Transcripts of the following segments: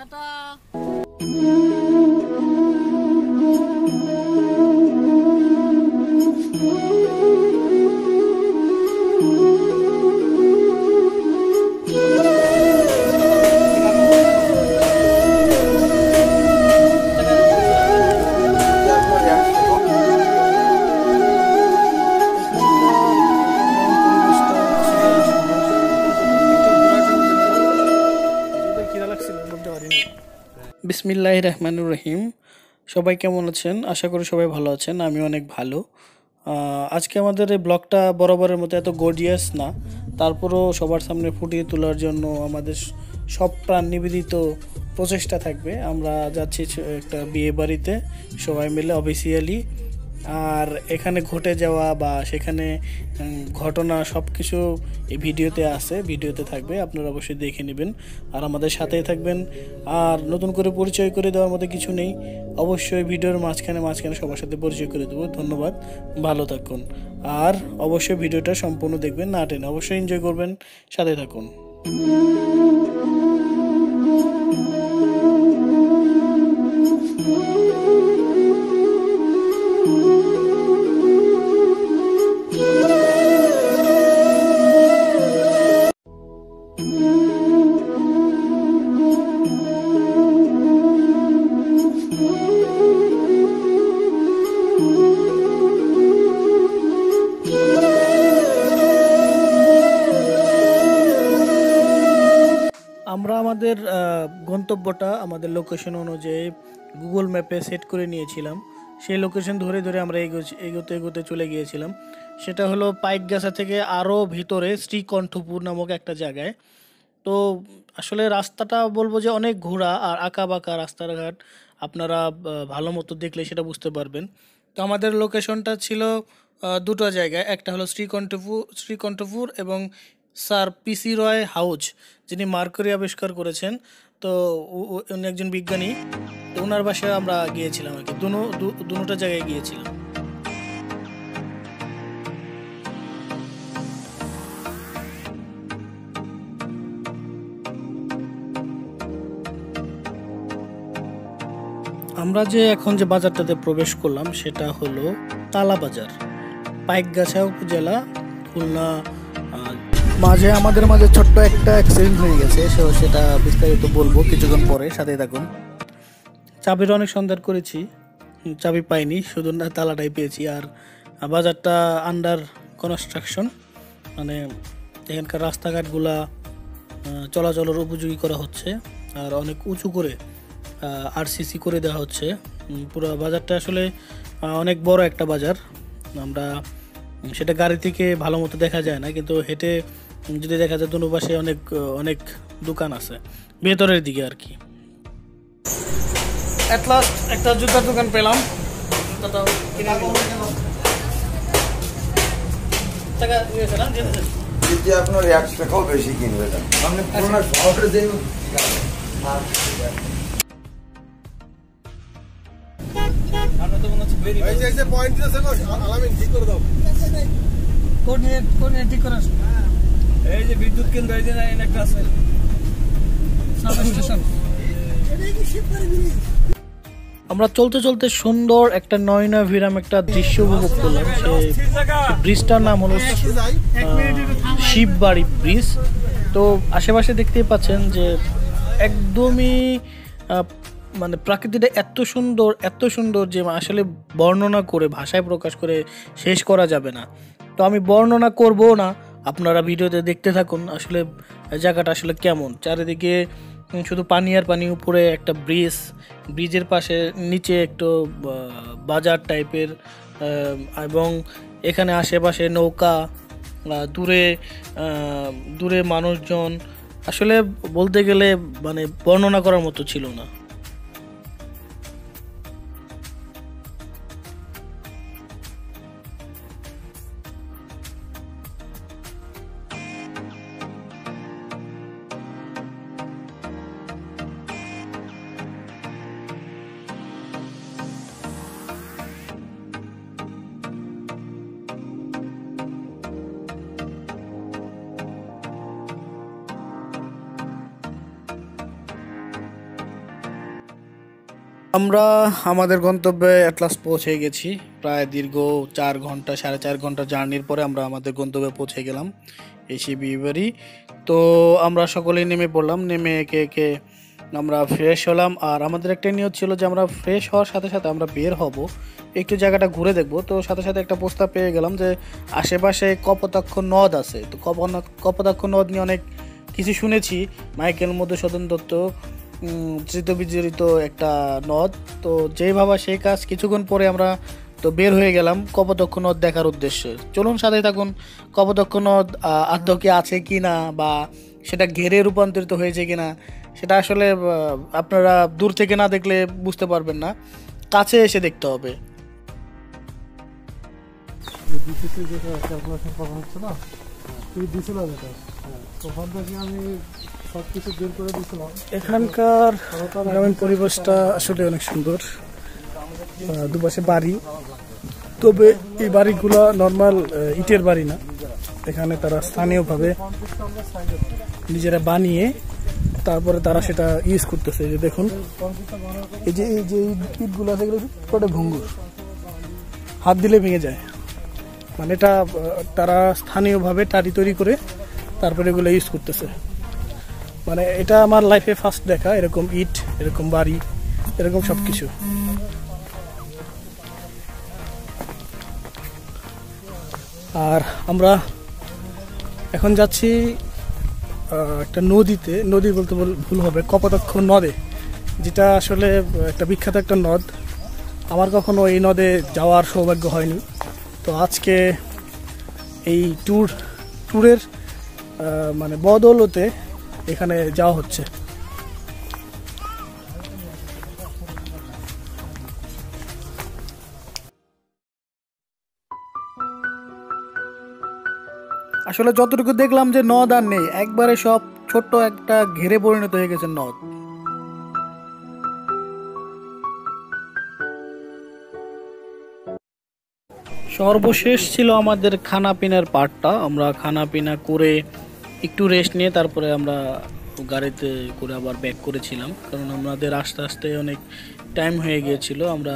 Tata. বিসমিল্লাহির রহমানির রহিম। সবাই কেমন আছেন? আশা করি সবাই ভালো আছেন। আমি অনেক ভালো। আজকে আমাদের এই ব্লগটা বরাবরের মতো এত গর্জিয়াস না, তারপরও সবার সামনে ফুটিয়ে তোলার জন্য আমাদের সব প্রাণ নিবেদিত প্রচেষ্টা থাকবে। আমরা যাচ্ছি একটা বিয়ে বাড়িতে সবাই মিলে অফিসিয়ালি। আর এখানে ঘটে যাওয়া বা সেখানে ঘটনা সব কিছু এই ভিডিওতে আছে, ভিডিওতে থাকবে, আপনারা অবশ্যই দেখে নেবেন আর আমাদের সাথেই থাকবেন। আর নতুন করে পরিচয় করে দেওয়ার মতো কিছু নেই, অবশ্যই ভিডিওর মাঝখানে সবার সাথে পরিচয় করে দেবো। ধন্যবাদ, ভালো থাকুন। আর অবশ্যই ভিডিওটা সম্পূর্ণ দেখবেন, না টেনে, অবশ্যই এনজয় করবেন, সাথে থাকুন। আমরা আমাদের গন্তব্যটা আমাদের লোকেশন অনুযায়ী গুগল ম্যাপে সেট করে নিয়েছিলাম। সেই লোকেশন ধরে ধরে আমরা এগোতে এগোতে চলে গিয়েছিলাম। সেটা হলো পাইকগাছা থেকে আরও ভিতরে শ্রীকণ্ঠপুর নামক একটা জায়গায়। তো আসলে রাস্তাটা বলবো যে অনেক ঘোরা আর আঁকা বাঁকা রাস্তাঘাট, আপনারা ভালো মতো দেখলে সেটা বুঝতে পারবেন। তো আমাদের লোকেশনটা ছিল দুটো জায়গায়, একটা হলো শ্রীকণ্ঠপুর এবং স্যার পিসি রয় হাউজ, যিনি মার্করি আবিষ্কার করেছেন। তো উনি একজন বিজ্ঞানী। তো ওনার বাসায় আমরা গিয়েছিলাম আর কি, দুটো জায়গায় গিয়েছিলাম। আমরা যে এখন যে বাজারটাতে প্রবেশ করলাম সেটা হলো তালা বাজার, পাইকগাছা উপজেলা, খুলনা। মাঝে আমাদের মাঝে ছোট্ট একটা অ্যাক্সিডেন্ট হয়ে গেছে, সেটা বিস্তারিত বলবো কিছুক্ষণ পরে, সাথে থাকুন। চাবির অনেক সন্ধান করেছি, চাবি পাইনি, শুধু না তালাটাই পেয়েছি। আর বাজারটা আন্ডার কনস্ট্রাকশন, মানে এখানকার রাস্তাঘাটগুলা চলাচলের উপযোগী করা হচ্ছে আর অনেক উঁচু করে আরসিসি করে দেওয়া হচ্ছে। পুরো বাজারটা আসলে অনেক বড় একটা বাজার। আমরা সেটা গাড়ি থেকে ভালো মতো দেখা যায় না, কিন্তু হেঁটে যদি দেখা যায় দুনো পাশে অনেক অনেক দোকান আছে ভেতরের দিকে আর কি। এট লাস্ট একটা জুতার দোকান পেলাম, জুতাটাও কিনে নিলাম। টাকা নিয়েছে না, দিয়েছে। যদি আপনার 100 টাকাও বেশি কিনবে না, আপনি পুরোনো শহরে যে এই যে বিদ্যুৎ কেন্দ্র, এই যে একটা আছে সাবস্টেশন। আমরা চলতে চলতে সুন্দর একটা নয়নাভিরাম একটা দৃশ্য উপভোগ করলাম। সেই ব্রিজটার নাম হলো শিববাড়ি ব্রিজ। তো আশেপাশে দেখতেই পাচ্ছেন যে একদমই মানে প্রাকৃতিটা এত সুন্দর যে আসলে বর্ণনা করে, ভাষায় প্রকাশ করে শেষ করা যাবে না। তো আমি বর্ণনা করবো না, আপনারা ভিডিওতে দেখতে থাকুন আসলে জায়গাটা আসলে কেমন। চারিদিকে শুধু পানি আর পানি, উপরে একটা ব্রিজের পাশে নিচে একটু বাজার টাইপের, এবং এখানে আশেপাশে নৌকা, দূরে দূরে মানুষজন। আসলে বলতে গেলে মানে বর্ণনা করার মতো ছিল না। আমরা আমাদের গন্তব্যে অ্যাট লাস্ট পৌঁছে গেছি। প্রায় দীর্ঘ 4 ঘন্টা 4.5 ঘন্টা জার্নির পরে আমরা আমাদের গন্তব্যে পৌঁছে গেলাম এসি বিয়েবাড়ি। তো আমরা সকলেই নেমে পড়লাম, নেমে একে একে আমরা ফ্রেশ হলাম। আর আমাদের একটা নিয়ত ছিল যে আমরা ফ্রেশ হওয়ার সাথে সাথে আমরা বের হব, একটু জায়গাটা ঘুরে দেখব। তো সাথে সাথে একটা প্রস্তাব পেয়ে গেলাম যে আশেপাশে কপোতাক্ষ নদ আছে। তো কপোতাক্ষ নদ নিয়ে অনেক কিছু শুনেছি, মাইকেল মধুসূদন দত্ত স্মৃতবিজড়িত একটা নদ। তো যেই ভাবা সেই কাজ, কিছুক্ষণ পরে আমরা তো বের হয়ে গেলাম কপোতাক্ষ নদ দেখার উদ্দেশ্যে। চলুন সাথে থাকুন, কপোতাক্ষ নদ আদৌ কি আছে কি না, বা সেটা ঘেরে রূপান্তরিত হয়েছে কি না, সেটা আসলে আপনারা দূর থেকে না দেখলে বুঝতে পারবেন না, কাছে এসে দেখতে হবে। ক্যালকুলেশন করা হচ্ছে না, তুই দিছিলাম এটা, তখন থেকে আমি সব কিছু বের করে দিয়েছিলাম। এখানকার গ্রামীণ পরিবেশটা আসলে অনেক সুন্দর, দুপাশে বাড়ি, তবে এই বাড়িগুলো নর্মাল ইটের বাড়ি না, এখানে তারা স্থানীয়ভাবে নিজেরা বানিয়ে তারপরে তারা সেটা ইউজ করতেছে। যে দেখুন, এই যে ইটগুলো আছে এগুলো পুরোটা ভঙ্গুর, হাত দিলে ভেঙে যায়। মানে এটা তারা স্থানীয়ভাবে টালি তৈরি করে তারপরে এগুলো ইউজ করতেছে। মানে এটা আমার লাইফে ফার্স্ট দেখা এরকম ইট, এরকম বাড়ি, এরকম সব কিছু। আর আমরা এখন যাচ্ছি একটা নদীতে, নদী বলতে ভুল হবে, কপোতাক্ষ নদে, যেটা আসলে একটা বিখ্যাত একটা নদ। আমার কখনো এই নদে যাওয়ার সৌভাগ্য হয়নি, তো আজকে এই ট্যুরের মানে বদৌলতে এখানে যাওয়া হচ্ছে। আসলে যতটুকু দেখলাম যে নদ আর নেই, একবারে সব ছোট্ট একটা ঘেরে পরিণত হয়ে গেছে নদ। সর্বশেষ ছিল আমাদের খানা পিনার পার্টটা। আমরা খানা পিনা করে একটু রেস্ট নিয়ে তারপরে আমরা গাড়িতে করে আবার ব্যাক করেছিলাম, কারণ আমাদের আস্তে আস্তে অনেক টাইম হয়ে গিয়েছিল, আমরা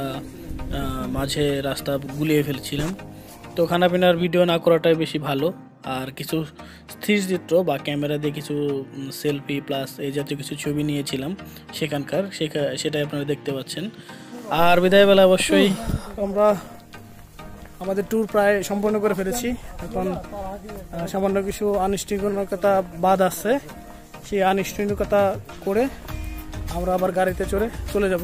মাঝে রাস্তা গুলিয়ে ফেলছিলাম। তো খানা পিনার ভিডিও না করাটাই বেশি ভালো। আর কিছু স্থিরচিত্র বা ক্যামেরা দিয়ে কিছু সেলফি প্লাস এই জাতীয় কিছু ছবি নিয়েছিলাম সেখানকার, সেটাই আপনারা দেখতে পাচ্ছেন। আর বিদায়বেলা অবশ্যই আমরা আমাদের ট্যুর প্রায় সম্পন্ন করে ফেলেছি। এখন সামান্য কিছু আনুষ্ঠানিকতা বাদ আছে, সেই আনুষ্ঠানিকতা করে আমরা আবার গাড়িতে চলে যাব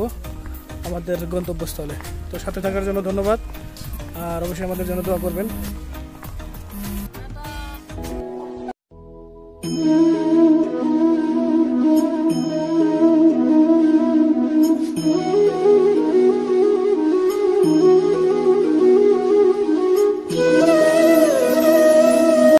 আমাদের গন্তব্যস্থলে। তো সাথে থাকার জন্য ধন্যবাদ, আর অবশ্যই আমাদের জন্য দোয়া করবেন।